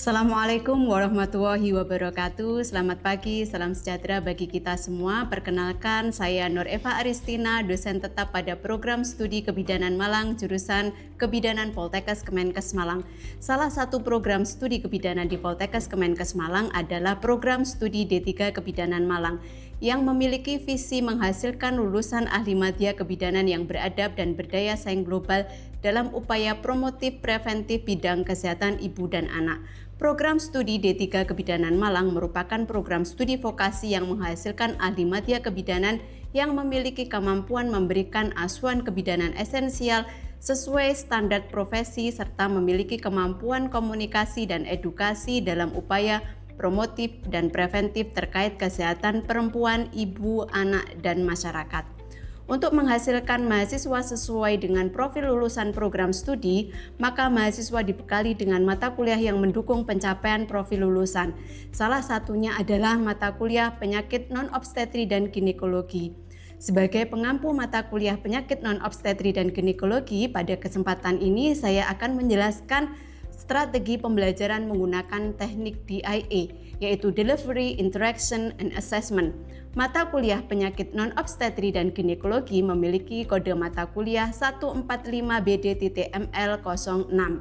Assalamualaikum warahmatullahi wabarakatuh. Selamat pagi, salam sejahtera bagi kita semua. Perkenalkan, saya Nur Eva Aristina, dosen tetap pada program studi Kebidanan Malang, jurusan Kebidanan Poltekkes Kemenkes Malang. Salah satu program studi kebidanan di Poltekkes Kemenkes Malang adalah program studi D3 Kebidanan Malang yang memiliki visi menghasilkan lulusan ahli madya kebidanan yang beradab dan berdaya saing global dalam upaya promotif preventif bidang kesehatan ibu dan anak. Program studi D3 Kebidanan Malang merupakan program studi vokasi yang menghasilkan ahli madya kebidanan yang memiliki kemampuan memberikan asuhan kebidanan esensial sesuai standar profesi serta memiliki kemampuan komunikasi dan edukasi dalam upaya promotif dan preventif terkait kesehatan perempuan, ibu, anak, dan masyarakat. Untuk menghasilkan mahasiswa sesuai dengan profil lulusan program studi, maka mahasiswa dibekali dengan mata kuliah yang mendukung pencapaian profil lulusan. Salah satunya adalah mata kuliah penyakit non-obstetri dan ginekologi. Sebagai pengampu mata kuliah penyakit non-obstetri dan ginekologi, pada kesempatan ini saya akan menjelaskan strategi pembelajaran menggunakan teknik DIA, yaitu Delivery, Interaction, and Assessment. Mata kuliah penyakit non-obstetri dan ginekologi memiliki kode mata kuliah 145BD.ML06.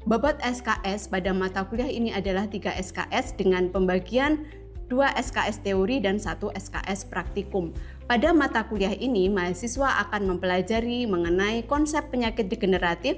Bobot SKS pada mata kuliah ini adalah 3 SKS dengan pembagian 2 SKS teori dan 1 SKS praktikum. Pada mata kuliah ini, mahasiswa akan mempelajari mengenai konsep penyakit degeneratif,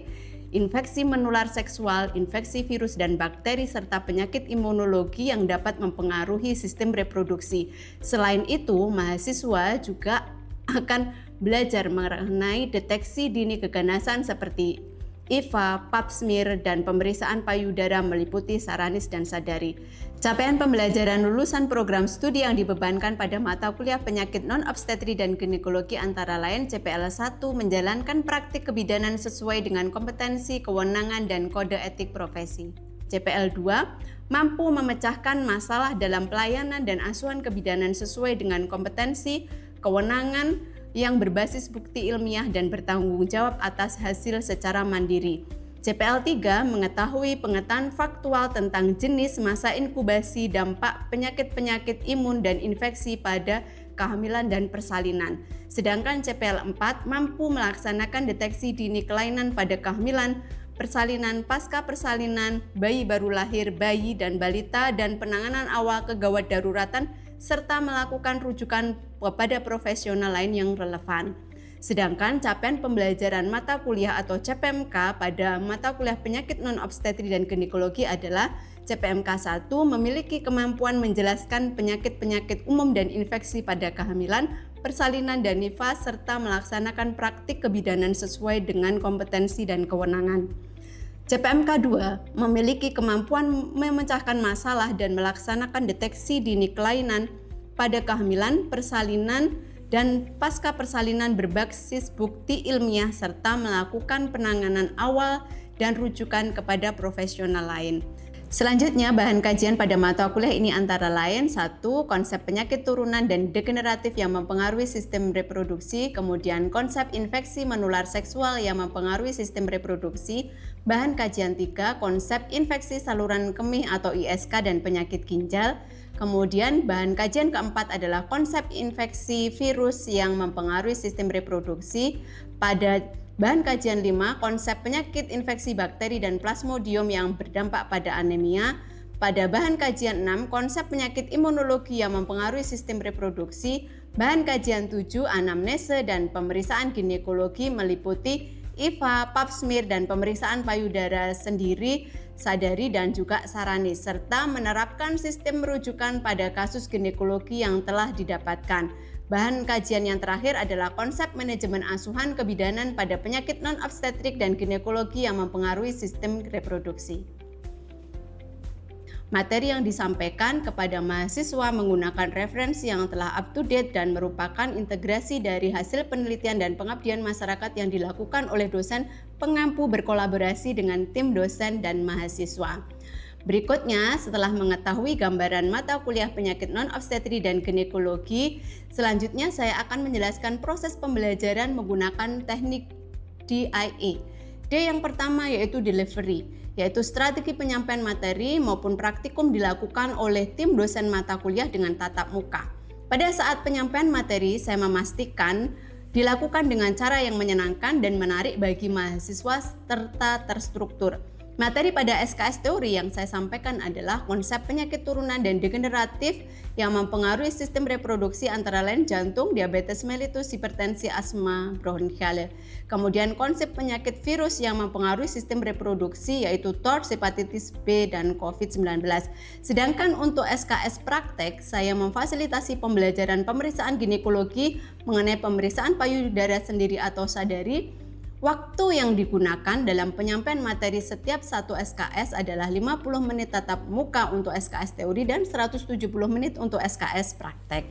infeksi menular seksual, infeksi virus dan bakteri, serta penyakit imunologi yang dapat mempengaruhi sistem reproduksi. Selain itu, mahasiswa juga akan belajar mengenai deteksi dini keganasan seperti IVA, pap smear, dan pemeriksaan payudara meliputi Saranis dan Sadari. Capaian pembelajaran lulusan program studi yang dibebankan pada mata kuliah penyakit non-obstetri dan ginekologi antara lain CPL 1 menjalankan praktik kebidanan sesuai dengan kompetensi, kewenangan, dan kode etik profesi. CPL 2 mampu memecahkan masalah dalam pelayanan dan asuhan kebidanan sesuai dengan kompetensi, kewenangan, yang berbasis bukti ilmiah dan bertanggung jawab atas hasil secara mandiri. CPL 3 mengetahui pengetahuan faktual tentang jenis, masa inkubasi, dampak penyakit-penyakit imun dan infeksi pada kehamilan dan persalinan. Sedangkan CPL 4 mampu melaksanakan deteksi dini kelainan pada kehamilan, persalinan, pasca persalinan, bayi baru lahir, bayi dan balita, dan penanganan awal kegawat daruratan, serta melakukan rujukan kepada profesional lain yang relevan. Sedangkan capaian pembelajaran mata kuliah atau CPMK pada mata kuliah penyakit non-obstetri dan ginekologi adalah CPMK 1 memiliki kemampuan menjelaskan penyakit-penyakit umum dan infeksi pada kehamilan, persalinan, dan nifas, serta melaksanakan praktik kebidanan sesuai dengan kompetensi dan kewenangan. CPMK 2 memiliki kemampuan memecahkan masalah dan melaksanakan deteksi dini kelainan pada kehamilan, persalinan, dan pasca persalinan berbasis bukti ilmiah serta melakukan penanganan awal dan rujukan kepada profesional lain. Selanjutnya, bahan kajian pada mata kuliah ini antara lain 1. Konsep penyakit turunan dan degeneratif yang mempengaruhi sistem reproduksi, kemudian konsep infeksi menular seksual yang mempengaruhi sistem reproduksi. Bahan kajian 3. Konsep infeksi saluran kemih atau ISK dan penyakit ginjal. Kemudian bahan kajian keempat adalah konsep infeksi virus yang mempengaruhi sistem reproduksi. Pada bahan kajian 5, konsep penyakit infeksi bakteri dan plasmodium yang berdampak pada anemia. Pada bahan kajian 6, konsep penyakit imunologi yang mempengaruhi sistem reproduksi. Bahan kajian 7, anamnese dan pemeriksaan ginekologi meliputi IVA, pap smear, dan pemeriksaan payudara sendiri, Sadari, dan juga Saranis, serta menerapkan sistem rujukan pada kasus ginekologi yang telah didapatkan. Bahan kajian yang terakhir adalah konsep manajemen asuhan kebidanan pada penyakit non-obstetrik dan ginekologi yang mempengaruhi sistem reproduksi. Materi yang disampaikan kepada mahasiswa menggunakan referensi yang telah up to date dan merupakan integrasi dari hasil penelitian dan pengabdian masyarakat yang dilakukan oleh dosen pengampu berkolaborasi dengan tim dosen dan mahasiswa. Berikutnya, setelah mengetahui gambaran mata kuliah penyakit non-obstetri dan ginekologi, selanjutnya saya akan menjelaskan proses pembelajaran menggunakan teknik DIA. D yang pertama yaitu delivery. yaitu strategi penyampaian materi maupun praktikum dilakukan oleh tim dosen mata kuliah dengan tatap muka. Pada saat penyampaian materi, saya memastikan dilakukan dengan cara yang menyenangkan dan menarik bagi mahasiswa serta terstruktur. Materi pada SKS teori yang saya sampaikan adalah konsep penyakit turunan dan degeneratif yang mempengaruhi sistem reproduksi antara lain jantung, diabetes mellitus, hipertensi, asma bronkial. Kemudian konsep penyakit virus yang mempengaruhi sistem reproduksi yaitu TORCH, hepatitis B, dan COVID-19. Sedangkan untuk SKS praktek, saya memfasilitasi pembelajaran pemeriksaan ginekologi mengenai pemeriksaan payudara sendiri atau sadari. Waktu yang digunakan dalam penyampaian materi setiap satu SKS adalah 50 menit tatap muka untuk SKS teori dan 170 menit untuk SKS praktek.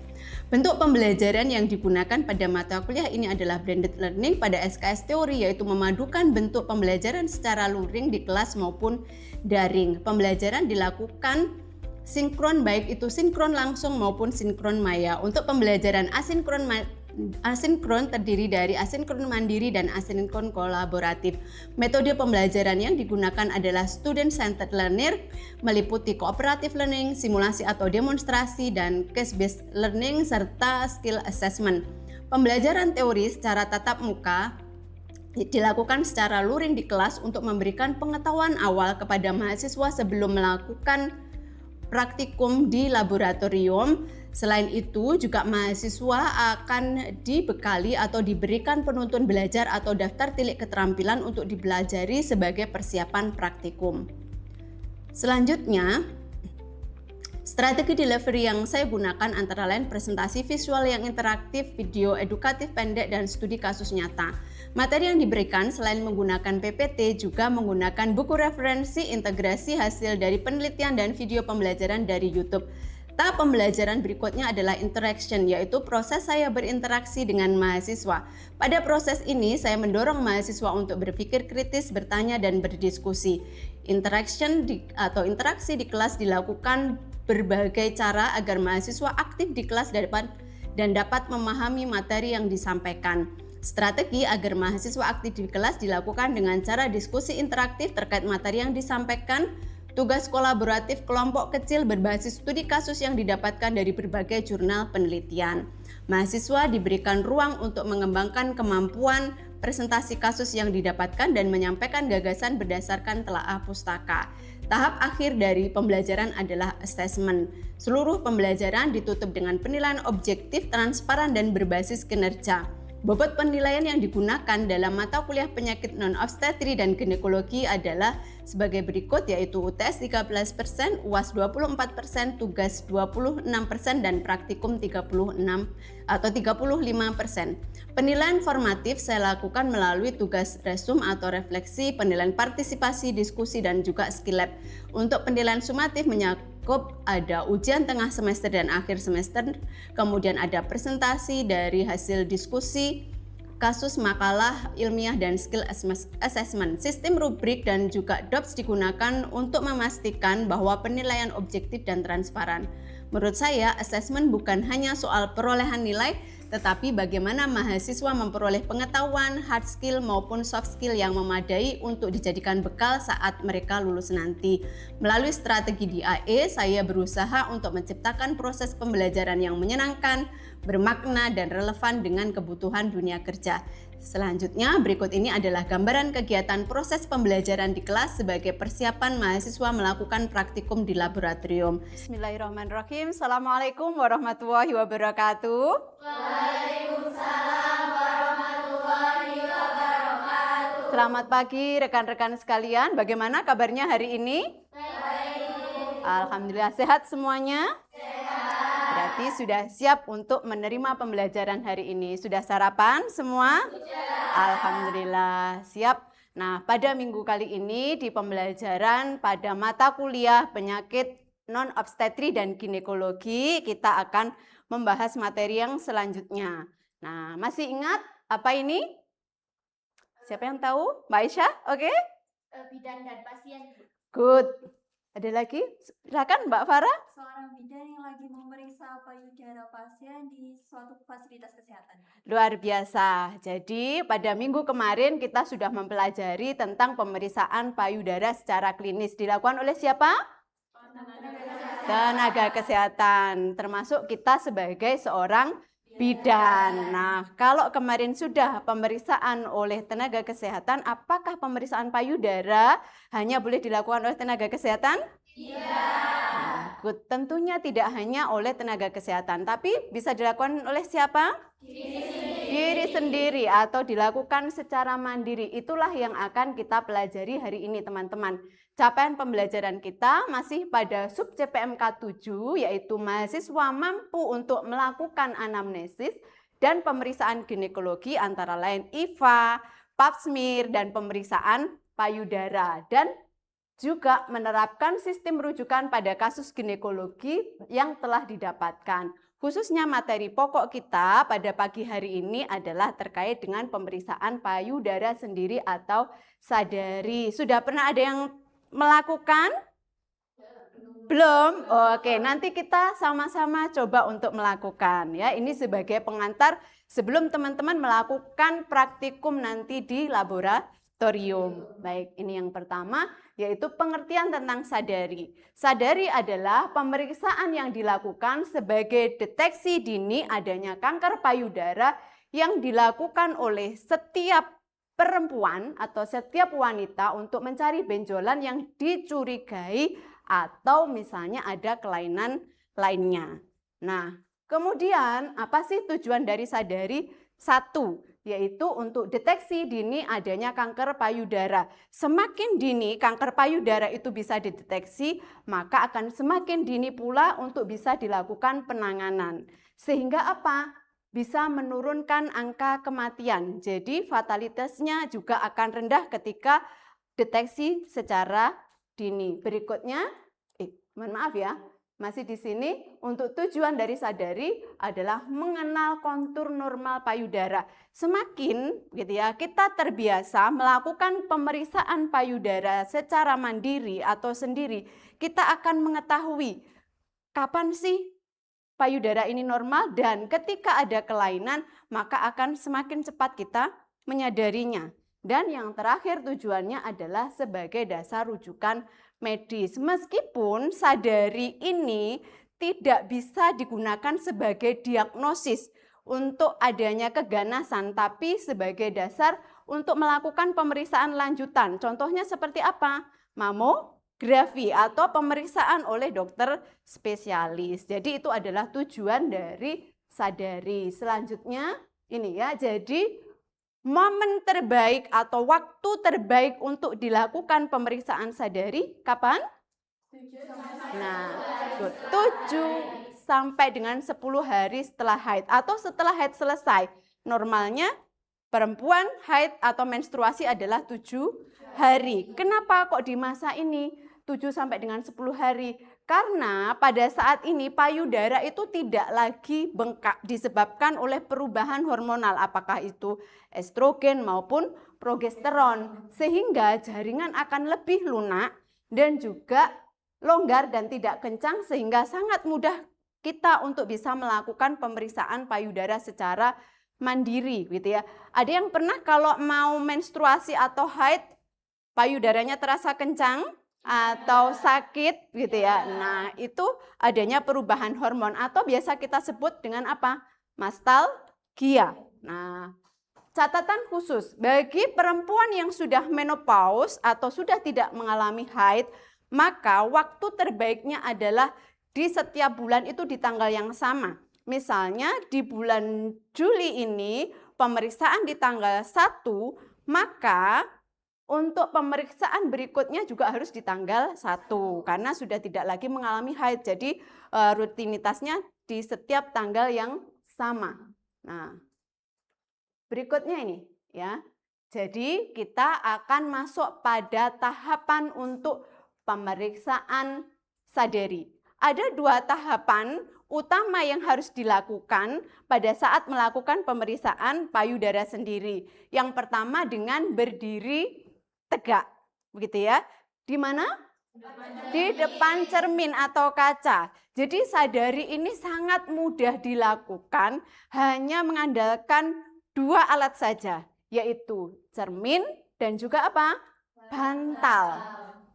Bentuk pembelajaran yang digunakan pada mata kuliah ini adalah blended learning pada SKS teori, yaitu memadukan bentuk pembelajaran secara luring di kelas maupun daring. Pembelajaran dilakukan sinkron, baik itu sinkron langsung maupun sinkron maya. Untuk pembelajaran asinkron terdiri dari asinkron mandiri dan asinkron kolaboratif. Metode pembelajaran yang digunakan adalah student-centered learning, meliputi cooperative learning, simulasi atau demonstrasi, dan case-based learning, serta skill assessment. Pembelajaran teori secara tatap muka dilakukan secara luring di kelas untuk memberikan pengetahuan awal kepada mahasiswa sebelum melakukan praktikum di laboratorium. Selain itu, juga mahasiswa akan dibekali atau diberikan penuntun belajar atau daftar tilik keterampilan untuk dipelajari sebagai persiapan praktikum. Selanjutnya, strategi delivery yang saya gunakan antara lain presentasi visual yang interaktif, video edukatif pendek, dan studi kasus nyata. Materi yang diberikan selain menggunakan PPT juga menggunakan buku referensi, integrasi hasil dari penelitian, dan video pembelajaran dari YouTube. Tahap pembelajaran berikutnya adalah interaction, yaitu proses saya berinteraksi dengan mahasiswa. Pada proses ini, saya mendorong mahasiswa untuk berpikir kritis, bertanya, dan berdiskusi. Interaction atau interaksi di kelas dilakukan berbagai cara agar mahasiswa aktif di kelas dan dapat memahami materi yang disampaikan. Strategi agar mahasiswa aktif di kelas dilakukan dengan cara diskusi interaktif terkait materi yang disampaikan, tugas kolaboratif kelompok kecil berbasis studi kasus yang didapatkan dari berbagai jurnal penelitian. Mahasiswa diberikan ruang untuk mengembangkan kemampuan presentasi kasus yang didapatkan dan menyampaikan gagasan berdasarkan telaah pustaka. Tahap akhir dari pembelajaran adalah assessment. Seluruh pembelajaran ditutup dengan penilaian objektif, transparan, dan berbasis kinerja. Bobot penilaian yang digunakan dalam mata kuliah penyakit non-obstetri dan ginekologi adalah sebagai berikut, yaitu UTS 13%, UAS 24%, tugas 26%, dan praktikum 36 atau 35%. Penilaian formatif saya lakukan melalui tugas resum atau refleksi, penilaian partisipasi, diskusi, dan juga skill lab. Untuk penilaian sumatif ada ujian tengah semester dan akhir semester, kemudian ada presentasi dari hasil diskusi, kasus, makalah ilmiah, dan skill assessment. Sistem rubrik dan juga DOPS digunakan untuk memastikan bahwa penilaian objektif dan transparan. Menurut saya, assessment bukan hanya soal perolehan nilai, tetapi bagaimana mahasiswa memperoleh pengetahuan, hard skill maupun soft skill yang memadai untuk dijadikan bekal saat mereka lulus nanti. Melalui strategi DAE, saya berusaha untuk menciptakan proses pembelajaran yang menyenangkan, bermakna, dan relevan dengan kebutuhan dunia kerja. Selanjutnya, berikut ini adalah gambaran kegiatan proses pembelajaran di kelas sebagai persiapan mahasiswa melakukan praktikum di laboratorium. Bismillahirrahmanirrahim. Assalamualaikum warahmatullahi wabarakatuh. Waalaikumsalam warahmatullahi wabarakatuh. Selamat pagi rekan-rekan sekalian. Bagaimana kabarnya hari ini? Baik. Alhamdulillah sehat semuanya? Sehat. Berarti sudah siap untuk menerima pembelajaran hari ini. Sudah sarapan semua? Sudah. Alhamdulillah siap. Nah, pada minggu kali ini di pembelajaran pada mata kuliah penyakit non-obstetri dan ginekologi, kita akan membahas materi yang selanjutnya. Nah, masih ingat apa ini? Siapa yang tahu? Mbak Aisyah? Oke? Bidan dan pasien. Good. Ada lagi? Silakan Mbak Farah. Seorang bidan yang lagi memeriksa payudara pasien di suatu fasilitas kesehatan. Luar biasa. Jadi pada minggu kemarin kita sudah mempelajari tentang pemeriksaan payudara secara klinis. Dilakukan oleh siapa? Tenaga kesehatan. Termasuk kita sebagai seorang bidan. Nah, kalau kemarin sudah pemeriksaan oleh tenaga kesehatan, apakah pemeriksaan payudara hanya boleh dilakukan oleh tenaga kesehatan? Tidak. Tentunya tidak hanya oleh tenaga kesehatan, tapi bisa dilakukan oleh siapa? Diri sendiri atau dilakukan secara mandiri. Itulah yang akan kita pelajari hari ini, teman-teman. Capaian pembelajaran kita masih pada sub CPMK 7, yaitu mahasiswa mampu untuk melakukan anamnesis dan pemeriksaan ginekologi antara lain IVA, pap smear, dan pemeriksaan payudara. Dan juga menerapkan sistem rujukan pada kasus ginekologi yang telah didapatkan. Khususnya materi pokok kita pada pagi hari ini adalah terkait dengan pemeriksaan payudara sendiri atau sadari. Sudah pernah ada yang melakukan? Belum? Oke, nanti kita sama-sama coba untuk melakukan ya. Ini sebagai pengantar sebelum teman-teman melakukan praktikum nanti di laboratorium. Baik, ini yang pertama, yaitu pengertian tentang sadari. Sadari adalah pemeriksaan yang dilakukan sebagai deteksi dini adanya kanker payudara yang dilakukan oleh setiap perempuan atau setiap wanita untuk mencari benjolan yang dicurigai atau misalnya ada kelainan lainnya. Nah, kemudian apa sih tujuan dari sadari? Satu, yaitu untuk deteksi dini adanya kanker payudara. Semakin dini kanker payudara itu bisa dideteksi, maka akan semakin dini pula untuk bisa dilakukan penanganan. Sehingga apa? Bisa menurunkan angka kematian. Jadi fatalitasnya juga akan rendah ketika deteksi secara dini. Berikutnya, mohon maaf ya, masih di sini untuk tujuan dari sadari adalah mengenal kontur normal payudara. Semakin gitu ya, kita terbiasa melakukan pemeriksaan payudara secara mandiri atau sendiri, kita akan mengetahui kapan sih payudara ini normal dan ketika ada kelainan maka akan semakin cepat kita menyadarinya. Dan yang terakhir tujuannya adalah sebagai dasar rujukan medis. Meskipun sadari ini tidak bisa digunakan sebagai diagnosis untuk adanya keganasan, tapi sebagai dasar untuk melakukan pemeriksaan lanjutan. Contohnya seperti apa? Mamografi atau pemeriksaan oleh dokter spesialis. Jadi itu adalah tujuan dari sadari. Selanjutnya ini ya, jadi momen terbaik atau waktu terbaik untuk dilakukan pemeriksaan sadari kapan? 7 sampai dengan 10 hari setelah haid atau setelah haid selesai. Normalnya perempuan haid atau menstruasi adalah 7 hari. Kenapa kok di masa ini 7 sampai dengan 10 hari? Karena pada saat ini payudara itu tidak lagi bengkak disebabkan oleh perubahan hormonal, apakah itu estrogen maupun progesteron, sehingga jaringan akan lebih lunak dan juga longgar dan tidak kencang, sehingga sangat mudah kita untuk bisa melakukan pemeriksaan payudara secara mandiri gitu ya. Ada yang pernah kalau mau menstruasi atau haid payudaranya terasa kencang atau sakit gitu ya. Nah, itu adanya perubahan hormon atau biasa kita sebut dengan apa? Mastalgia. Nah, catatan khusus bagi perempuan yang sudah menopause atau sudah tidak mengalami haid, maka waktu terbaiknya adalah di setiap bulan itu di tanggal yang sama. Misalnya di bulan Juli ini pemeriksaan di tanggal 1, maka untuk pemeriksaan berikutnya juga harus di tanggal 1 karena sudah tidak lagi mengalami haid. Jadi rutinitasnya di setiap tanggal yang sama. Nah, berikutnya ini ya. Jadi kita akan masuk pada tahapan untuk pemeriksaan sadari. Ada 2 tahapan utama yang harus dilakukan pada saat melakukan pemeriksaan payudara sendiri. Yang pertama dengan berdiri tegak, begitu ya. Di mana? Di depan cermin atau kaca. Jadi sadari ini sangat mudah dilakukan, hanya mengandalkan 2 alat saja, yaitu cermin dan juga apa? Bantal.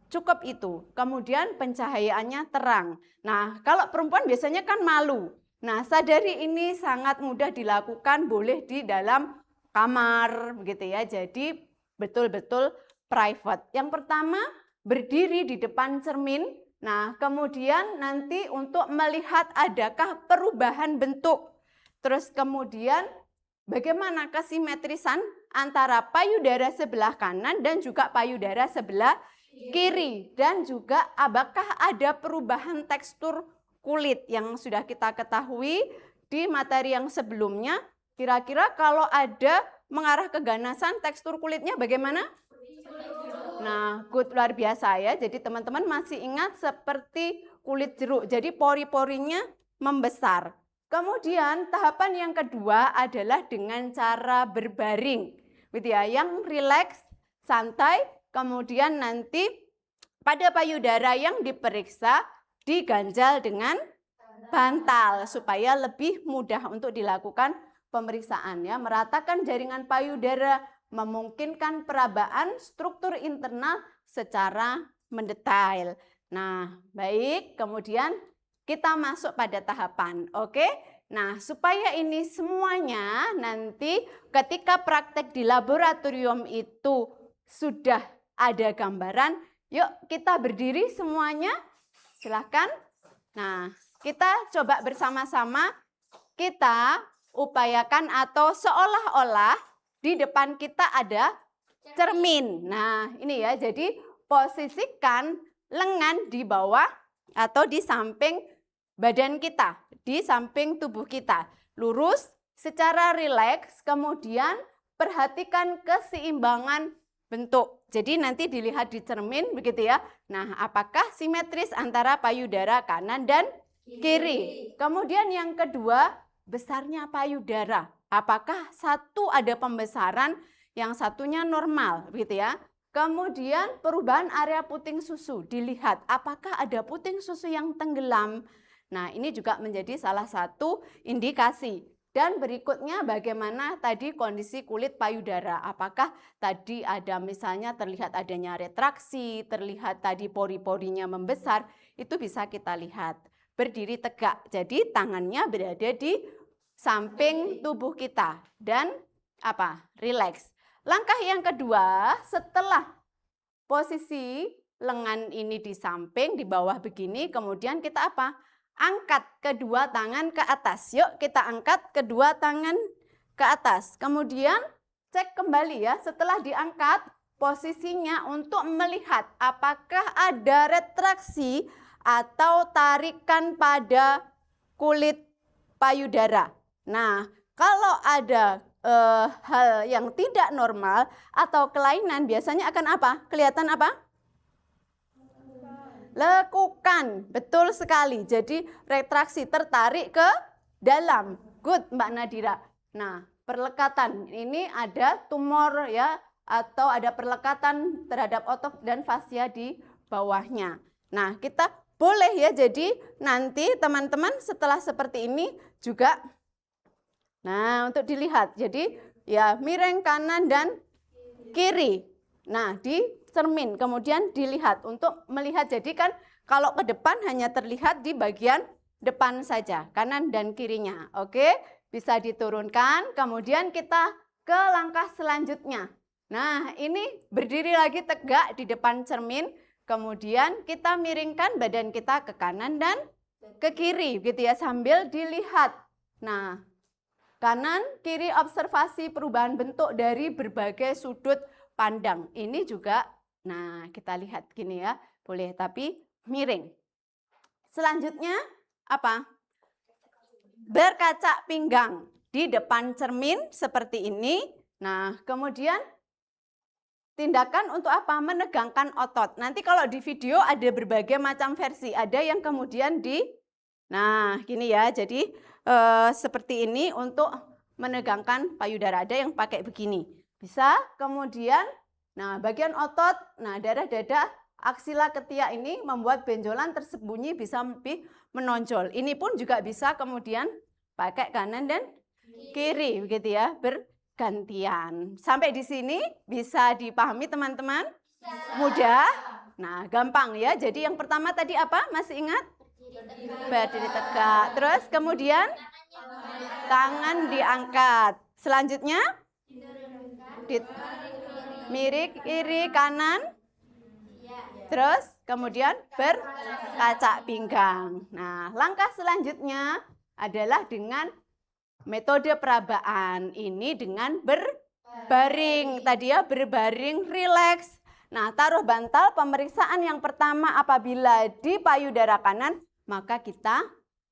Cukup itu. Kemudian pencahayaannya terang. Nah, kalau perempuan biasanya kan malu. Nah, sadari ini sangat mudah dilakukan, boleh di dalam kamar begitu ya. Jadi betul-betul private. Yang pertama, berdiri di depan cermin. Nah, kemudian nanti untuk melihat adakah perubahan bentuk. Terus kemudian bagaimana kesimetrisan antara payudara sebelah kanan dan juga payudara sebelah kiri. Dan juga apakah ada perubahan tekstur kulit yang sudah kita ketahui di materi yang sebelumnya. Kira-kira kalau ada mengarah ke ganasan, tekstur kulitnya bagaimana? Nah, good, luar biasa ya. Jadi teman-teman masih ingat seperti kulit jeruk. Jadi pori-porinya membesar. Kemudian tahapan yang kedua adalah dengan cara berbaring. Gitu ya, yang rileks, santai. Kemudian nanti pada payudara yang diperiksa diganjal dengan bantal supaya lebih mudah untuk dilakukan pemeriksaan ya. Meratakan jaringan payudara, memungkinkan perabaan struktur internal secara mendetail. Nah, baik, kemudian kita masuk pada tahapan. Oke? Nah, supaya ini semuanya nanti ketika praktek di laboratorium itu sudah ada gambaran, yuk kita berdiri semuanya. Silahkan. Nah, kita coba bersama-sama kita upayakan atau seolah-olah di depan kita ada cermin. Nah, ini ya, jadi posisikan lengan di bawah atau di samping badan kita, di samping tubuh kita. Lurus secara rileks, kemudian perhatikan keseimbangan bentuk. Jadi nanti dilihat di cermin begitu ya. Nah, apakah simetris antara payudara kanan dan kiri? Kemudian yang kedua, besarnya payudara. Apakah satu ada pembesaran, yang satunya normal, begitu ya? Kemudian perubahan area puting susu dilihat, apakah ada puting susu yang tenggelam. Nah, ini juga menjadi salah satu indikasi. Dan berikutnya bagaimana tadi kondisi kulit payudara. Apakah tadi ada misalnya terlihat adanya retraksi, terlihat tadi pori-porinya membesar, itu bisa kita lihat. Berdiri tegak, jadi tangannya berada di samping tubuh kita dan apa? Rileks. Langkah yang kedua, setelah posisi lengan ini di samping, di bawah begini, kemudian kita apa? Angkat kedua tangan ke atas. Yuk kita angkat kedua tangan ke atas. Kemudian cek kembali ya, setelah diangkat posisinya untuk melihat apakah ada retraksi atau tarikan pada kulit payudara. Nah, kalau ada hal yang tidak normal atau kelainan, biasanya akan apa? Kelihatan apa? Lekukan, betul sekali. Jadi retraksi, tertarik ke dalam. Good, Mbak Nadira. Nah, perlekatan ini ada tumor ya, atau ada perlekatan terhadap otot dan fascia di bawahnya. Nah, kita boleh ya, jadi nanti teman-teman setelah seperti ini juga, nah untuk dilihat, jadi ya miring kanan dan kiri. Nah di cermin kemudian dilihat untuk melihat, jadi kan kalau ke depan hanya terlihat di bagian depan saja, kanan dan kirinya. Oke, bisa diturunkan, kemudian kita ke langkah selanjutnya. Nah ini berdiri lagi tegak di depan cermin. Kemudian kita miringkan badan kita ke kanan dan ke kiri gitu ya, sambil dilihat. Nah, kanan kiri observasi perubahan bentuk dari berbagai sudut pandang. Ini juga, nah kita lihat gini ya, boleh tapi miring. Selanjutnya apa? Berkaca pinggang di depan cermin seperti ini. Nah, kemudian tindakan untuk apa? Menegangkan otot. Nanti kalau di video ada berbagai macam versi. Ada yang kemudian nah gini ya, jadi seperti ini untuk menegangkan payudara. Ada yang pakai begini. Bisa, kemudian, nah bagian otot, nah darah dada aksila ketiak ini membuat benjolan tersembunyi bisa lebih menonjol. Ini pun juga bisa kemudian pakai kanan dan kiri begitu ya, bergantian. Sampai di sini bisa dipahami teman-teman? Mudah? Nah, gampang ya. Jadi yang pertama tadi apa? Masih ingat? Berdiri tegak. Terus kemudian tangan diangkat. Selanjutnya miring kiri kanan. Terus kemudian berkacak pinggang. Nah, langkah selanjutnya adalah dengan metode perabaan. Ini dengan berbaring. Tadi ya berbaring, rileks. Nah, taruh bantal. Pemeriksaan yang pertama apabila di payudara kanan, maka kita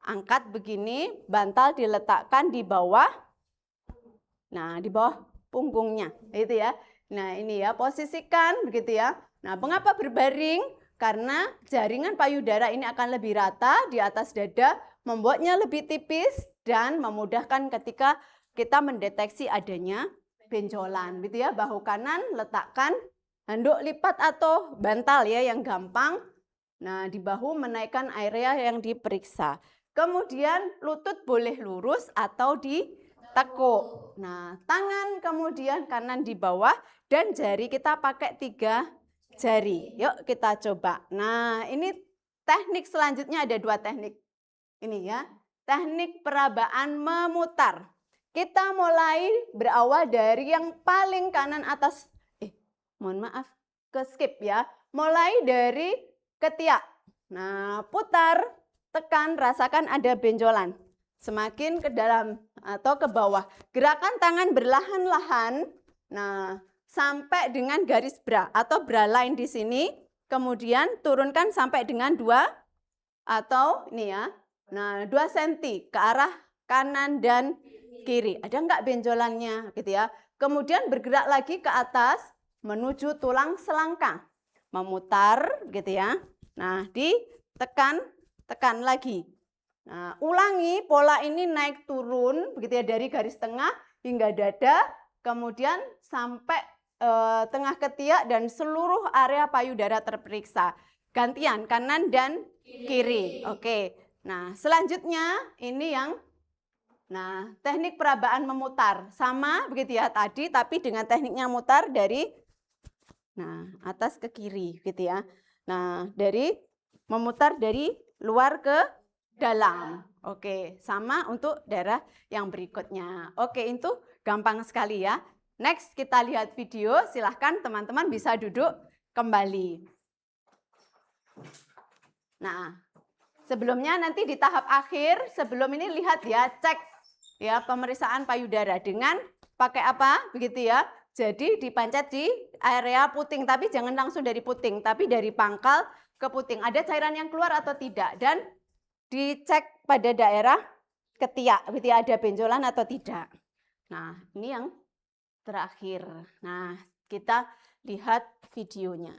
angkat begini, bantal diletakkan di bawah. Nah, di bawah punggungnya. Itu ya. Nah, ini ya, posisikan begitu ya. Nah, mengapa berbaring? Karena jaringan payudara ini akan lebih rata di atas dada, membuatnya lebih tipis dan memudahkan ketika kita mendeteksi adanya benjolan. Gitu ya, bahu kanan letakkan handuk lipat atau bantal ya yang gampang. Nah, di bahu menaikkan area yang diperiksa. Kemudian lutut boleh lurus atau ditekuk. Nah, tangan kemudian kanan di bawah dan jari kita pakai 3 jari. Yuk kita coba. Nah, ini teknik selanjutnya ada 2 teknik. Ini ya, teknik perabaan memutar. Kita mulai berawal dari yang paling kanan atas. Mohon maaf, ke skip ya. Mulai dari ketiak. Nah, putar, tekan, rasakan ada benjolan. Semakin ke dalam atau ke bawah. Gerakan tangan berlahan-lahan. Nah, sampai dengan garis bra atau bra line di sini, kemudian turunkan sampai dengan 2 atau ini ya. Nah, 2 cm ke arah kanan dan kiri. Ada enggak benjolannya gitu ya. Kemudian bergerak lagi ke atas menuju tulang selangkang. Memutar gitu ya. Nah, ditekan, tekan lagi. Nah, ulangi pola ini naik turun begitu ya dari garis tengah hingga dada, kemudian sampai tengah ketiak dan seluruh area payudara terperiksa. Gantian kanan dan kiri. Oke. Nah, selanjutnya ini yang teknik perabaan memutar. Sama begitu ya tadi tapi dengan tekniknya mutar dari atas ke kiri gitu ya. Nah, memutar dari luar ke dalam. Oke, sama untuk daerah yang berikutnya. Oke, itu gampang sekali ya. Next kita lihat video, silahkan teman-teman bisa duduk kembali. Nah, sebelumnya nanti di tahap akhir, sebelum ini lihat ya, cek ya pemeriksaan payudara dengan pakai apa begitu ya. Jadi dipancet di area puting, tapi jangan langsung dari puting, tapi dari pangkal ke puting. Ada cairan yang keluar atau tidak dan dicek pada daerah ketiak, begitu ya, ada benjolan atau tidak. Nah, ini yang terakhir. Nah, kita lihat videonya.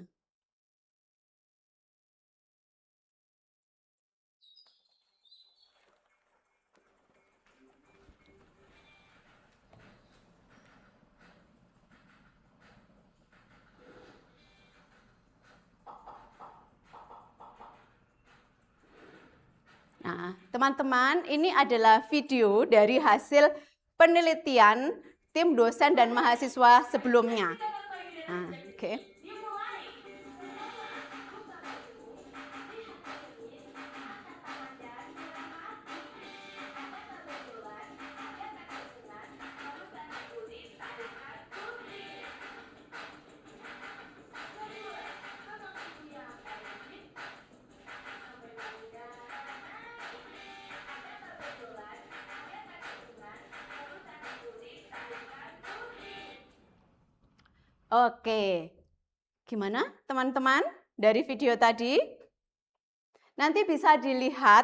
Nah, teman-teman, ini adalah video dari hasil penelitian tim dosen dan mahasiswa sebelumnya. Nah, oke. Oke, gimana teman-teman dari video tadi? Nanti bisa dilihat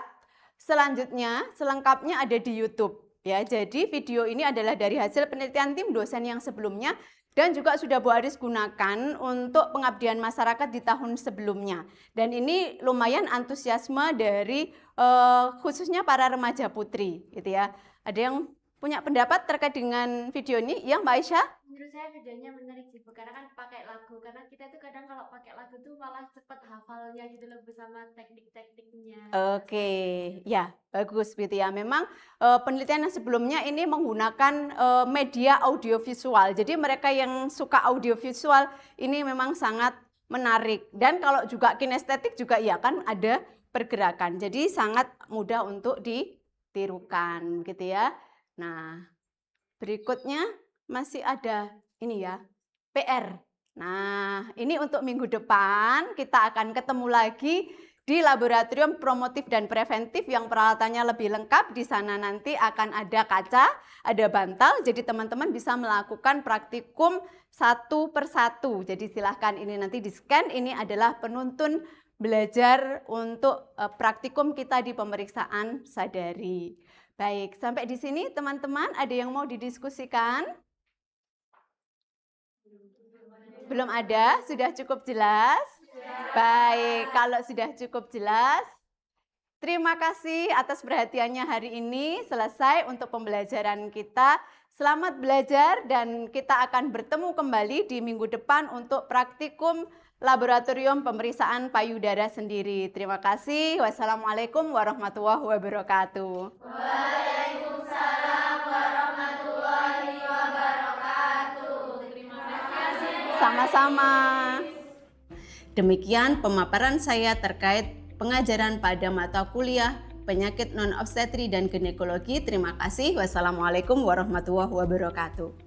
selanjutnya, selengkapnya ada di YouTube. Ya, jadi video ini adalah dari hasil penelitian tim dosen yang sebelumnya dan juga sudah Bu Aris gunakan untuk pengabdian masyarakat di tahun sebelumnya. Dan ini lumayan antusiasme dari khususnya para remaja putri, gitu ya. Ada yang punya pendapat terkait dengan video ini? Ya, Mbak Aisyah? Menurut saya videonya menarik sih, Bu, karena kan pakai lagu. Karena kita tuh kadang kalau pakai lagu tuh malah cepet hafalnya gitu loh, bersama teknik-tekniknya. Oke, ya bagus gitu ya. Memang penelitian yang sebelumnya ini menggunakan media audiovisual. Jadi mereka yang suka audiovisual ini memang sangat menarik. Dan kalau juga kinestetik juga ya kan ada pergerakan. Jadi sangat mudah untuk ditirukan gitu ya. Nah, berikutnya masih ada ini ya, PR. Nah, ini untuk minggu depan kita akan ketemu lagi di laboratorium promotif dan preventif yang peralatannya lebih lengkap. Di sana nanti akan ada kaca, ada bantal, jadi teman-teman bisa melakukan praktikum satu persatu. Jadi silahkan ini nanti di-scan, ini adalah penuntun belajar untuk praktikum kita di pemeriksaan sadari. Baik, sampai di sini teman-teman ada yang mau didiskusikan? Belum ada? Sudah cukup jelas? Baik, kalau sudah cukup jelas, terima kasih atas perhatiannya hari ini. Selesai untuk pembelajaran kita. Selamat belajar dan kita akan bertemu kembali di minggu depan untuk praktikum laboratorium pemeriksaan payudara sendiri. Terima kasih. Wassalamualaikum warahmatullahi wabarakatuh. Waalaikumsalam warahmatullahi wabarakatuh. Terima kasih. Sama-sama. Demikian pemaparan saya terkait pengajaran pada mata kuliah penyakit non-obstetri dan ginekologi. Terima kasih. Wassalamualaikum warahmatullahi wabarakatuh.